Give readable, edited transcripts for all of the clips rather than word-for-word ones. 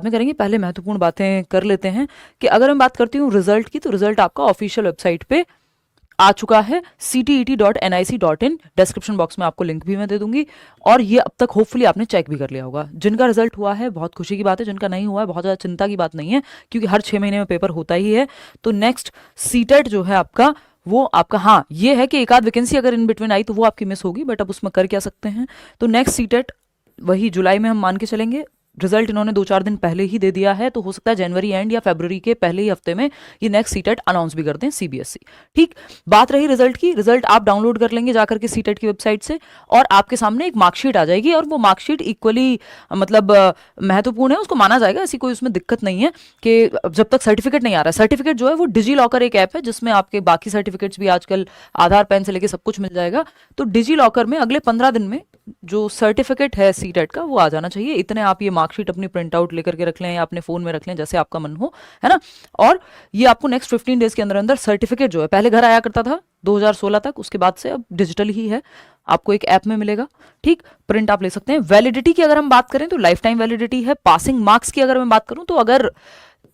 में करेंगे, पहले महत्वपूर्ण बातें कर लेते हैं कि अगर मैं बात करती हूँ रिजल्ट की, तो रिजल्ट आपका ऑफिशियल वेबसाइट पे आ चुका है ctet.nic.in। डिस्क्रिप्शन बॉक्स में आपको लिंक भी मैं दे दूंगी, और ये अब तक होपफुली आपने चेक भी कर लिया होगा। जिनका रिजल्ट हुआ है बहुत खुशी की बात है, जिनका नहीं हुआ है बहुत ज़्यादा चिंता की बात नहीं है, क्योंकि हर 6 महीने में पेपर होता ही है। तो नेक्स्ट सीटेट जो है आपका, वो आपका, हाँ ये है कि एक आध वैकेंसी अगर इन बिटवीन आई तो वो आपकी मिस होगी, बट अब उसमें कर क्या सकते हैं। तो नेक्स्ट सीटेट वही जुलाई में हम मान के चलेंगे। रिजल्ट इन्होंने 2-4 दिन पहले ही दे दिया है, तो हो सकता है जनवरी एंड या फरवरी के पहले ही हफ्ते में ये नेक्स्ट सीटेट अनाउंस भी कर दें सीबीएसई। ठीक, बात रही रिजल्ट की, रिजल्ट आप डाउनलोड कर लेंगे जाकर के सीटेट की वेबसाइट से, और आपके सामने एक मार्कशीट आ जाएगी, और वो मार्कशीट इक्वली मतलब महत्वपूर्ण है, उसको माना जाएगा, ऐसी कोई उसमें दिक्कत नहीं है कि जब तक सर्टिफिकेट नहीं आ रहा है। सर्टिफिकेट जो है वो डिजी लॉकर एक ऐप है जिसमें आपके बाकी सर्टिफिकेट्स भी आजकल आधार पैन से लेके सब कुछ मिल जाएगा। तो डिजी लॉकर में अगले 15 दिन में जो सर्टिफिकेट है सीटेट का वो आ जाना चाहिए। इतने आप ये मार्कशीट अपनी प्रिंट आउट लेकर के रख लें या अपने फोन में रख लें, जैसे आपका मन हो, है ना। और ये आपको नेक्स्ट 15 डेज के अंदर अंदर सर्टिफिकेट जो है, पहले घर आया करता था 2016 तक, उसके बाद से अब डिजिटल ही है, आपको एक ऐप में मिलेगा। ठीक, प्रिंट आप ले सकते हैं। वैलिडिटी की अगर हम बात करें तो लाइफ टाइम वैलिडिटी है। पासिंग मार्क्स की अगर मैं बात करूं तो अगर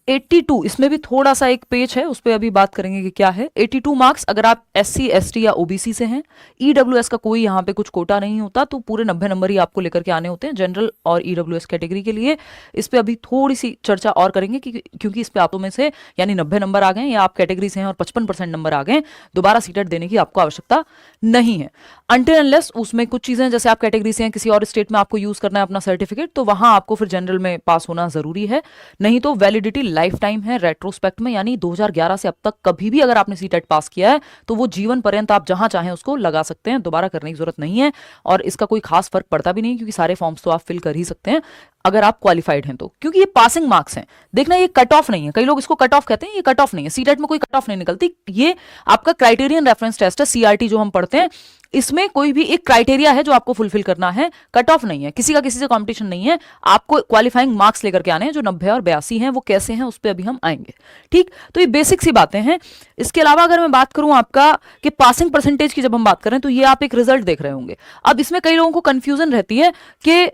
82, इसमें भी थोड़ा सा एक पेज है, उस पर अभी बात करेंगे कि क्या है। 82 मार्क्स अगर आप SC ST या OBC से हैं, EWS का कोई यहाँ पे कुछ कोटा नहीं होता, तो पूरे 90 नंबर ही आपको लेकर के आने होते हैं जनरल और EWS कैटेगरी के लिए। इस पे अभी थोड़ी सी चर्चा और करेंगे क्योंकि इस पे आप में से यानी 90 नंबर आ गए या आप कैटेगरी से हैं और 55% नंबर आ गए, दोबारा सीटेट देने की आपको आवश्यकता नहीं है। अनटिल अनलेस उसमें कुछ चीजें, जैसे आप कैटेगरी से हैं, किसी और स्टेट में आपको यूज करना है अपना सर्टिफिकेट, तो वहां आपको फिर जनरल में पास होना जरूरी है। नहीं तो वैलिडिटी लाइफ टाइम है रेट्रोस्पेक्ट में, यानी 2011 से अब तक कभी भी अगर आपने सीटेट पास किया है तो वो जीवन पर्यंत आप जहां चाहें उसको लगा सकते हैं, दोबारा करने की जरूरत नहीं है। और इसका कोई खास फर्क पड़ता भी नहीं, क्योंकि सारे फॉर्म्स तो आप फिल कर ही सकते हैं अगर आप क्वालिफाइड हैं तो, क्योंकि ये पासिंग मार्क्स हैं। देखना, ये कट ऑफ नहीं है, कई लोग इसको कट ऑफ कहते हैं, ये कट ऑफ नहीं है। सीटेट में कोई कट ऑफ नहीं निकलती, ये आपका क्राइटेरियन रेफरेंस टेस्ट है, CRT जो हम पढ़ते हैं, इसमें कोई भी एक क्राइटेरिया है जो आपको फुलफिल करना है, कट ऑफ नहीं है, किसी का किसी से कंपटीशन नहीं है। आपको क्वालिफाइंग मार्क्स लेकर के आने हैं, जो 90 और 82 हैं, वो कैसे हैं उस पर अभी हम आएंगे। ठीक, तो ये बेसिक सी बातें हैं। इसके अलावा अगर मैं बात करूं आपका कि पासिंग परसेंटेज की जब हम बात करें, तो ये आप एक रिजल्ट देख रहे होंगे। अब इसमें कई लोगों को कंफ्यूजन रहती है कि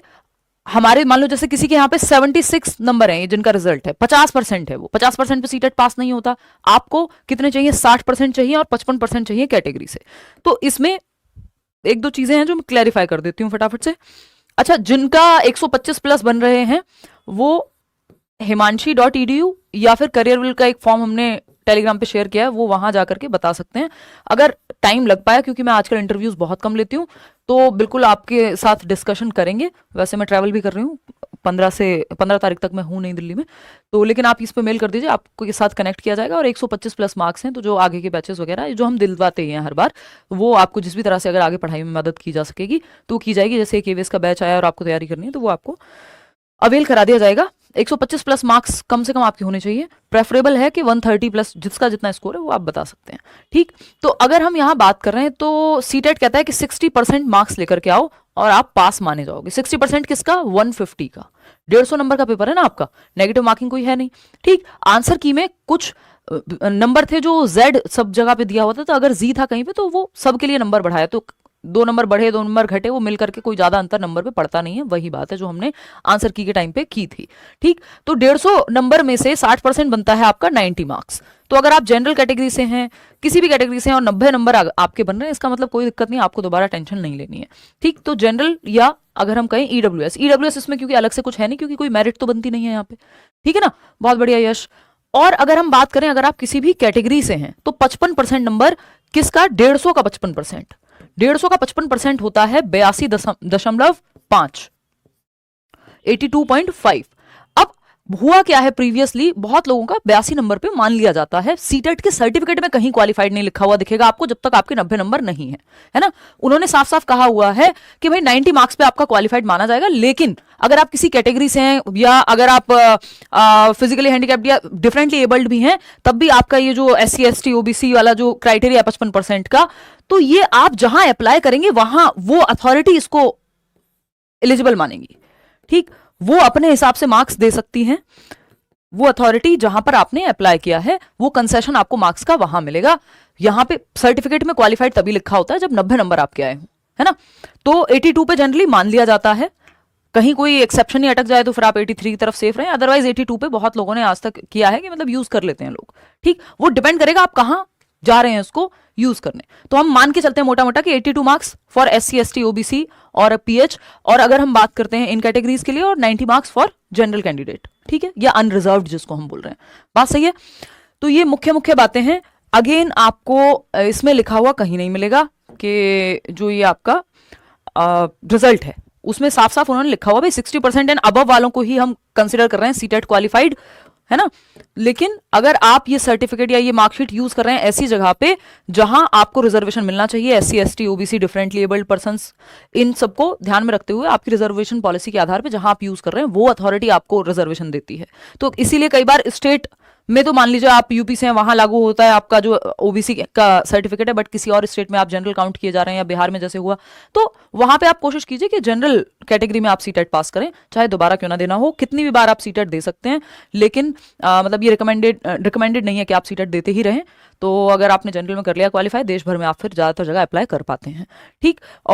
हमारे मान लो जैसे किसी के यहाँ पे 76 नंबर हैं, जिनका रिजल्ट है 50% है, वो 50% पे सीटेट पास नहीं होता। आपको कितने चाहिए? 60% चाहिए और 55% चाहिए कैटेगरी से। तो इसमें एक दो चीजें हैं जो मैं क्लैरिफाई कर देती हूँ फटाफट से। अच्छा, जिनका 125 प्लस बन रहे हैं वो himanshi.edu या फिर करियरविल का एक फॉर्म हमने टेलीग्राम पे शेयर किया है, वो वहां जाकर के बता सकते हैं। अगर टाइम लग पाया, क्योंकि मैं आजकल इंटरव्यूज बहुत कम लेती हूँ, तो बिल्कुल आपके साथ डिस्कशन करेंगे। वैसे मैं ट्रैवल भी कर रही हूँ, 15 तारीख तक मैं हूँ नहीं दिल्ली में, तो लेकिन आप इस पे मेल कर दीजिए, आपको के साथ कनेक्ट किया जाएगा। और 125 प्लस मार्क्स हैं, तो जो आगे के बैचेस वगैरह जो हम दिलवाते हैं हर बार, वो आपको जिस भी तरह से अगर आगे पढ़ाई में मदद की जा सकेगी तो की जाएगी। जैसे KVS का बैच आया और आपको तैयारी करनी है, तो वो आपको अवेल करा दिया जाएगा। 125 प्लस मार्क्स कम से कम आपके होने चाहिए। प्रेफरेबल है कि 130 प्लस, जिसका जितना स्कोर है वो आप बता सकते हैं। ठीक, तो अगर हम यहाँ बात कर रहे हैं तो सीटेट कहता है कि 60% मार्क्स लेकर के आओ और आप पास माने जाओगे। 60% किसका? 150 का। 150 नंबर का पेपर है ना आपका, नेगेटिव मार्किंग कोई है नहीं। ठीक, आंसर की में कुछ नंबर थे जो Z सब जगह पे दिया हुआ था, तो अगर Z था कहीं पे तो वो सबके लिए नंबर बढ़ाया, तो 2 नंबर बढ़े 2 नंबर घटे, वो मिलकर के कोई ज्यादा अंतर नंबर पे पड़ता नहीं है। वही बात है जो हमने आंसर की के टाइम पे की थी। ठीक, तो 150 नंबर में से 60% बनता है आपका 90 मार्क्स। तो अगर आप जनरल कैटेगरी से हैं, किसी भी कैटेगरी से हैं और 90 नंबर आपके बन रहे हैं, इसका मतलब कोई दिक्कत नहीं, आपको दोबारा टेंशन नहीं लेनी है। ठीक, तो जनरल या अगर हम कहें EWS इसमें क्योंकि अलग से कुछ है नहीं, क्योंकि कोई मेरिट तो बनती नहीं है यहाँ पे। ठीक है ना, बहुत बढ़िया यश। और अगर हम बात करें, अगर आप किसी भी कैटेगरी से हैं तो 55% नंबर किसका? 150 का 55%। 150 का 55% होता है 82.5, 82.5। अब हुआ क्या है, प्रीवियसली बहुत लोगों का 82 नंबर पे मान लिया जाता है। सीटेट के सर्टिफिकेट में कहीं क्वालिफाइड नहीं लिखा हुआ दिखेगा आपको जब तक आपके 90 नंबर नहीं है ना। उन्होंने साफ साफ कहा हुआ है कि भाई 90 मार्क्स पे आपका क्वालिफाइड माना जाएगा, लेकिन अगर आप किसी कैटेगरी से हैं या अगर आप फिजिकली हैंडीकैप्ड या डिफरेंटली एबल्ड भी हैं, तब भी आपका ये जो SC ST OBC वाला जो क्राइटेरिया है 55% का, तो ये आप जहां अप्लाई करेंगे वहां वो अथॉरिटी इसको एलिजिबल मानेगी। ठीक, वो अपने हिसाब से मार्क्स दे सकती हैं। वो अथॉरिटी जहां पर आपने अप्लाई किया है, वो कंसेशन आपको मार्क्स का वहां मिलेगा। यहां पे सर्टिफिकेट में क्वालिफाइड तभी लिखा होता है जब 90 नंबर आपके आए हो, है ना। तो 82 पे जनरली मान लिया जाता है। कहीं कोई एक्सेप्शन ही अटक जाए तो फिर आप 83 की तरफ सेफ रहें, अदरवाइज 82 पे बहुत लोगों ने आज तक किया है कि मतलब यूज कर लेते हैं लोग। ठीक, वो डिपेंड करेगा आप कहाँ जा रहे हैं उसको यूज करने। तो हम मान के चलते हैं मोटा मोटा कि 82 marks for SC ST OBC और PH, और अगर हम बात करते हैं इन कैटेगरीज के लिए, और 90 मार्क्स फॉर जनरल कैंडिडेट। ठीक है, या अनरिजर्व जिसको हम बोल रहे हैं। बात सही है। तो ये मुख्य मुख्य बातें हैं। अगेन आपको इसमें लिखा हुआ कहीं नहीं मिलेगा कि जो ये आपका रिजल्ट है उसमें साफ साफ उन्होंने लिखा हुआ भाई 60% एंड अबव वालों को ही हम कंसिडर कर रहे हैं सीटेट क्वालिफाइड, है ना। लेकिन अगर आप ये सर्टिफिकेट या ये मार्कशीट यूज कर रहे हैं ऐसी जगह पे जहां आपको रिजर्वेशन मिलना चाहिए, SC ST OBC differently abled persons, इन सबको ध्यान में रखते हुए आपकी रिजर्वेशन पॉलिसी के आधार पे जहां आप यूज कर रहे हैं वो अथॉरिटी आपको रिजर्वेशन देती है। तो इसीलिए कई बार स्टेट में तो मान लीजिए आप यूपी से हैं, वहां लागू होता है आपका जो OBC का सर्टिफिकेट है, बट किसी और स्टेट में आप जनरल काउंट किए जा रहे हैं, या बिहार में जैसे हुआ, तो वहां पे आप कोशिश कीजिए कि जनरल कैटेगरी में आप सीटेट पास करें, चाहे दोबारा क्यों ना देना हो। कितनी भी बार आप सीटेट दे सकते हैं, लेकिन मतलब ये रिकमेंडेड नहीं है कि आप सीटेट देते ही रहें। तो अगर आपने जनरल में कर लिया क्वालिफाई, देश भर में आप फिर ज्यादातर जगह अप्लाई कर पाते हैं। ठीक।